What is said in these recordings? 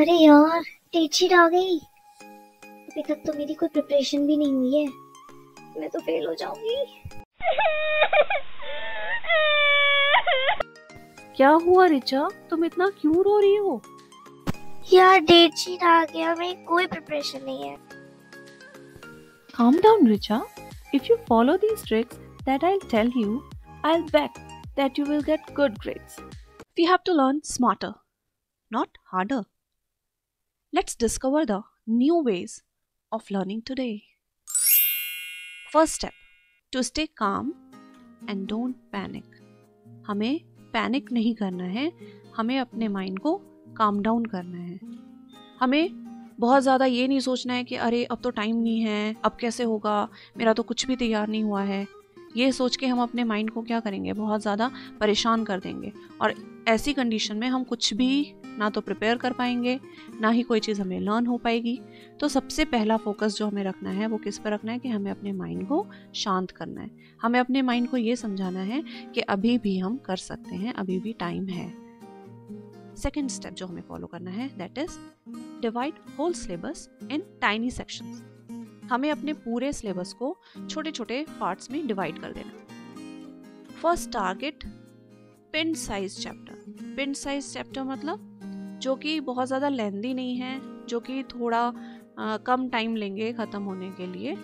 अरे यार, डेटशीट आ गई। अभी तक तो मेरी कोई प्रिपरेशन भी नहीं हुई है, मैं तो फेल हो जाऊंगी। क्या हुआ रिचा, तुम इतना क्यों रो रही हो? यार डेटशीट आ गया, मेरी कोई प्रिपरेशन नहीं है। Calm down, Richa. If you follow these tricks that I'll tell you, I'll bet that you will get good grades. We have to learn smarter, not harder. Let's discover the new ways of learning today. First step, to stay calm and don't panic. हमें panic नहीं करना है, हमें अपने mind को calm down करना है। हमें बहुत ज़्यादा ये नहीं सोचना है कि अरे अब तो टाइम नहीं है, अब कैसे होगा, मेरा तो कुछ भी तैयार नहीं हुआ है। ये सोच के हम अपने माइंड को क्या करेंगे, बहुत ज़्यादा परेशान कर देंगे और ऐसी कंडीशन में हम कुछ भी ना तो प्रिपेयर कर पाएंगे, ना ही कोई चीज़ हमें लर्न हो पाएगी। तो सबसे पहला फोकस जो हमें रखना है वो किस पर रखना है कि हमें अपने माइंड को शांत करना है। हमें अपने माइंड को ये समझाना है कि अभी भी हम कर सकते हैं, अभी भी टाइम है। सेकेंड स्टेप जो हमें फॉलो करना है that is divide whole syllabus in tiny sections. हमें अपने पूरे सिलेबस को छोटे छोटे पार्ट्स में डिवाइड कर देना। First target pin size chapter. Pin size chapter मतलब जो कि बहुत ज़्यादा लेंदी नहीं है, जो कि थोड़ा कम टाइम लेंगे ख़त्म होने के लिए।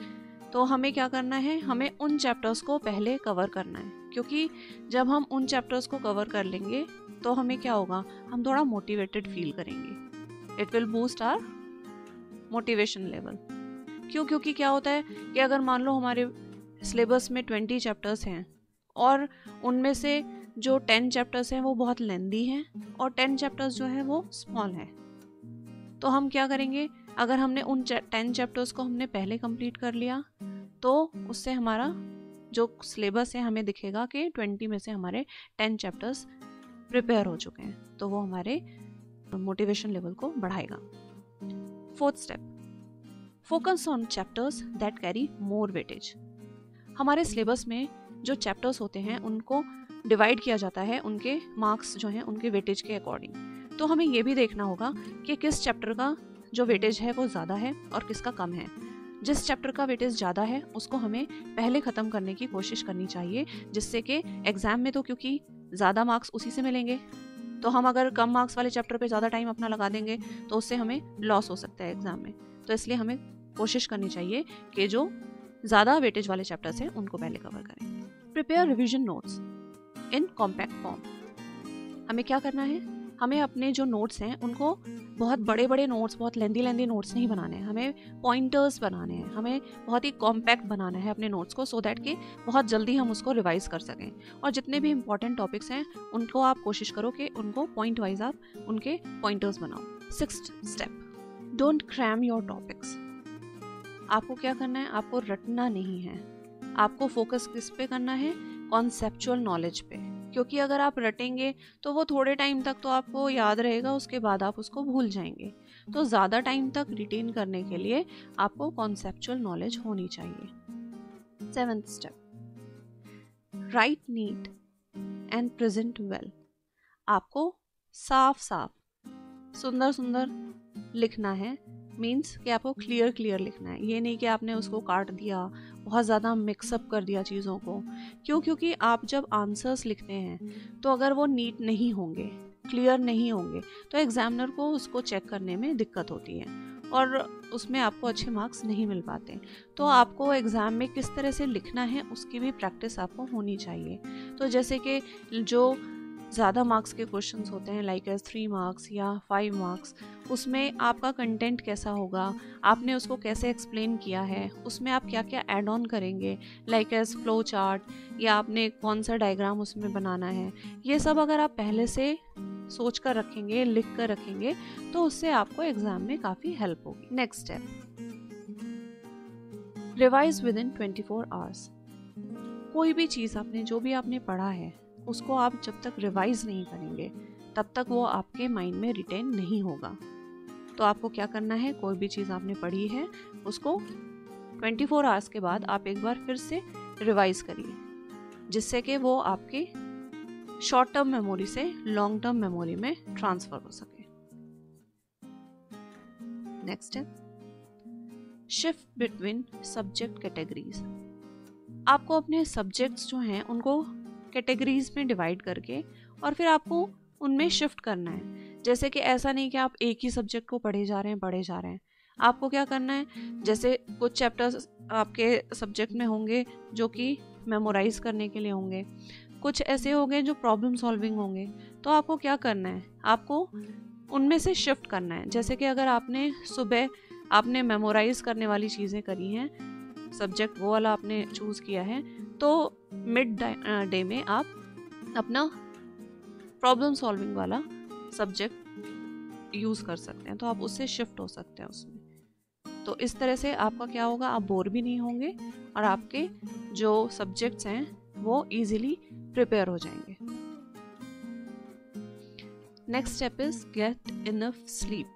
तो हमें क्या करना है, हमें उन चैप्टर्स को पहले कवर करना है, क्योंकि जब हम उन चैप्टर्स को कवर कर लेंगे तो हमें क्या होगा, हम थोड़ा मोटिवेटेड फील करेंगे। It will boost our motivation level. क्यों? क्योंकि क्या होता है कि अगर मान लो हमारे सिलेबस में 20 चैप्टर्स हैं और उनमें से जो 10 चैप्टर्स हैं वो बहुत लेंदी हैं और 10 चैप्टर्स जो है वो स्मॉल हैं, तो हम क्या करेंगे, अगर हमने उन 10 चैप्टर्स को हमने पहले कंप्लीट कर लिया तो उससे हमारा जो सिलेबस है हमें दिखेगा कि 20 में से हमारे 10 चैप्टर्स प्रिपेयर हो चुके हैं, तो वो हमारे मोटिवेशन लेवल को बढ़ाएगा। Fourth step, focus on chapters that carry more weightage. हमारे सिलेबस में जो चैप्टर्स होते हैं उनको डिवाइड किया जाता है उनके मार्क्स जो हैं उनके वेटेज के अकॉर्डिंग। तो हमें ये भी देखना होगा कि किस चैप्टर का जो वेटेज है वो ज़्यादा है और किसका कम है। जिस चैप्टर का वेटेज ज़्यादा है उसको हमें पहले ख़त्म करने की कोशिश करनी चाहिए, जिससे कि एग्ज़ाम में तो क्योंकि ज़्यादा मार्क्स उसी से मिलेंगे, तो हम अगर कम मार्क्स वाले चैप्टर पे ज़्यादा टाइम अपना लगा देंगे तो उससे हमें लॉस हो सकता है एग्ज़ाम में। तो इसलिए हमें कोशिश करनी चाहिए कि जो ज़्यादा वेटेज वाले चैप्टर्स हैं उनको पहले कवर करें। प्रिपेयर रिविजन नोट्स इन कॉम्पैक्ट फॉर्म। हमें क्या करना है, हमें अपने जो नोट्स हैं उनको बहुत बड़े बड़े नोट्स, बहुत लेंदी नोट्स नहीं बनाने हैं, हमें पॉइंटर्स बनाने हैं, हमें बहुत ही कॉम्पैक्ट बनाना है अपने नोट्स को, सो दैट कि बहुत जल्दी हम उसको रिवाइज कर सकें। और जितने भी इंपॉर्टेंट टॉपिक्स हैं उनको आप कोशिश करो कि उनको पॉइंट वाइज आप उनके पॉइंटर्स बनाओ। Sixth step, don't cram your topics. आपको क्या करना है, आपको रटना नहीं है, आपको फोकस किस पे करना है, कॉन्सेप्चुअल नॉलेज पे। क्योंकि अगर आप रटेंगे तो वो थोड़े टाइम तक तो आपको याद रहेगा, उसके बाद आप उसको भूल जाएंगे। तो ज़्यादा टाइम तक रिटेन करने के लिए आपको कॉन्सेप्चुअल नॉलेज होनी चाहिए। Seventh step, right neat and present well. आपको साफ साफ सुंदर सुंदर लिखना है, मीन्स कि आपको क्लियर लिखना है। ये नहीं कि आपने उसको काट दिया, बहुत ज़्यादा मिक्सअप कर दिया चीज़ों को। क्यों? क्योंकि आप जब आंसर्स लिखते हैं तो अगर वो नीट नहीं होंगे, क्लियर नहीं होंगे, तो एग्जामिनर को उसको चेक करने में दिक्कत होती है और उसमें आपको अच्छे मार्क्स नहीं मिल पाते। तो आपको एग्ज़ाम में किस तरह से लिखना है उसकी भी प्रैक्टिस आपको होनी चाहिए। तो जैसे कि जो ज़्यादा मार्क्स के क्वेश्चंस होते हैं लाइक एज 3 मार्क्स या 5 मार्क्स, उसमें आपका कंटेंट कैसा होगा, आपने उसको कैसे एक्सप्लेन किया है, उसमें आप क्या क्या ऐड ऑन करेंगे लाइक एज फ्लो चार्ट, या आपने कौन सा डायग्राम उसमें बनाना है, ये सब अगर आप पहले से सोच कर रखेंगे, लिख कर रखेंगे, तो उससे आपको एग्जाम में काफ़ी हेल्प होगी। Next step, revise with in 24 hours. कोई भी चीज़ आपने जो भी आपने पढ़ा है उसको आप जब तक रिवाइज नहीं करेंगे तब तक वो आपके माइंड में रिटेन नहीं होगा। तो आपको क्या करना है, कोई भी चीज़ आपने पढ़ी है उसको 24 आवर्स के बाद आप एक बार फिर से रिवाइज करिए, जिससे कि वो आपके शॉर्ट टर्म मेमोरी से लॉन्ग टर्म मेमोरी में ट्रांसफ़र हो सके। नेक्स्ट है शिफ्ट बिटवीन सब्जेक्ट कैटेगरीज। आपको अपने सब्जेक्ट्स जो हैं उनको कैटेगरीज में डिवाइड करके और फिर आपको उनमें शिफ्ट करना है। जैसे कि ऐसा नहीं कि आप एक ही सब्जेक्ट को पढ़े जा रहे हैं। आपको क्या करना है, जैसे कुछ चैप्टर्स आपके सब्जेक्ट में होंगे जो कि मेमोराइज करने के लिए होंगे, कुछ ऐसे होंगे जो प्रॉब्लम सॉल्विंग होंगे। तो आपको क्या करना है, आपको उनमें से शिफ्ट करना है। जैसे कि अगर आपने सुबह आपने मेमोराइज करने वाली चीज़ें करी हैं, सब्जेक्ट वो वाला आपने चूज़ किया है, तो मिड डे में आप अपना प्रॉब्लम सॉल्विंग वाला सब्जेक्ट यूज़ कर सकते हैं। तो आप उससे शिफ्ट हो सकते हैं उसमें। तो इस तरह से आपका क्या होगा, आप बोर भी नहीं होंगे और आपके जो सब्जेक्ट्स हैं वो इजीली प्रिपेयर हो जाएंगे। Next step is get enough sleep.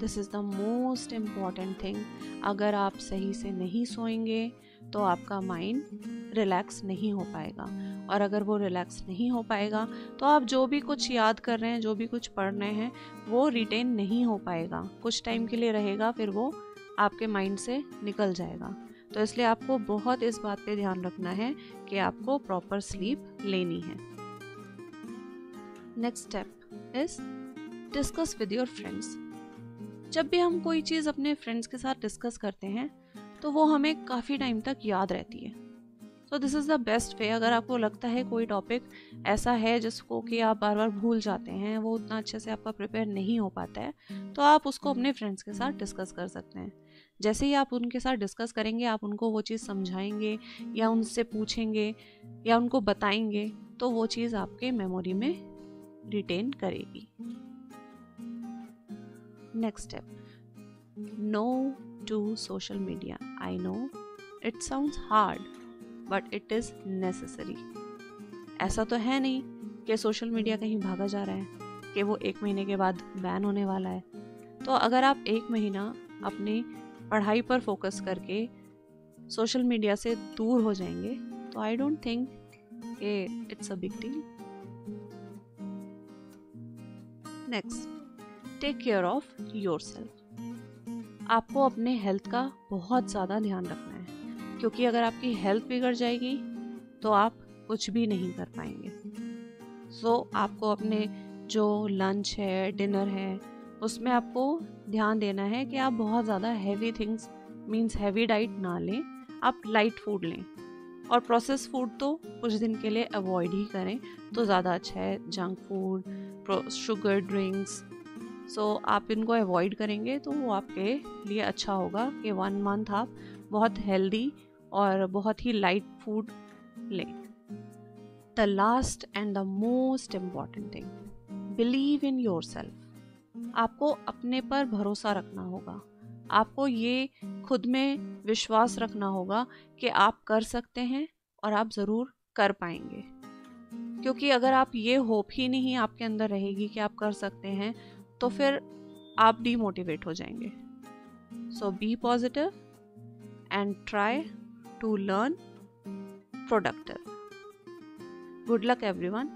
This is the most important thing. अगर आप सही से नहीं सोएंगे तो आपका माइंड रिलैक्स नहीं हो पाएगा, और अगर वो रिलैक्स नहीं हो पाएगा तो आप जो भी कुछ याद कर रहे हैं, जो भी कुछ पढ़ रहे हैं, वो रिटेन नहीं हो पाएगा। कुछ टाइम के लिए रहेगा, फिर वो आपके माइंड से निकल जाएगा। तो इसलिए आपको बहुत इस बात पे ध्यान रखना है कि आपको प्रॉपर स्लीप लेनी है। Next step is discuss with your friends. जब भी हम कोई चीज़ अपने फ्रेंड्स के साथ डिस्कस करते हैं तो वो हमें काफ़ी टाइम तक याद रहती है। तो this is the best way. अगर आपको लगता है कोई टॉपिक ऐसा है जिसको कि आप बार बार भूल जाते हैं, वो उतना अच्छे से आपका प्रिपेयर नहीं हो पाता है, तो आप उसको अपने फ्रेंड्स के साथ डिस्कस कर सकते हैं। जैसे ही आप उनके साथ डिस्कस करेंगे, आप उनको वो चीज़ समझाएंगे या उनसे पूछेंगे या उनको बताएंगे, तो वो चीज़ आपके मेमोरी में रिटेन करेगी। Next step, no to social media. I know it sounds hard but it is necessary. ऐसा तो है नहीं कि सोशल मीडिया कहीं भागा जा रहा है कि वो 1 महीने के बाद बैन होने वाला है। तो अगर आप 1 महीना अपनी पढ़ाई पर फोकस करके सोशल मीडिया से दूर हो जाएंगे तो आई डोंट थिंक कि it's a big deal. Next, take care of yourself. आपको अपने हेल्थ का बहुत ज़्यादा ध्यान रखना है, क्योंकि अगर आपकी हेल्थ बिगड़ जाएगी तो आप कुछ भी नहीं कर पाएंगे। सो आपको अपने जो लंच है, डिनर है, उसमें आपको ध्यान देना है कि आप बहुत ज़्यादा heavy things means heavy diet ना लें, आप लाइट फूड लें। और प्रोसेस फूड तो कुछ दिन के लिए अवॉइड ही करें तो ज़्यादा अच्छा है। जंक फूड, शुगर ड्रिंक्स, सो आप इनको अवॉइड करेंगे तो वो आपके लिए अच्छा होगा कि 1 मंथ आप बहुत हेल्दी और बहुत ही लाइट फूड लें। The last and the most important thing, believe in your self. आपको अपने पर भरोसा रखना होगा। आपको ये खुद में विश्वास रखना होगा कि आप कर सकते हैं और आप ज़रूर कर पाएंगे। क्योंकि अगर आप ये होप ही नहीं आपके अंदर रहेगी कि आप कर सकते हैं, तो फिर आप डीमोटिवेट हो जाएंगे। So be positive and try to learn productive. Good luck everyone.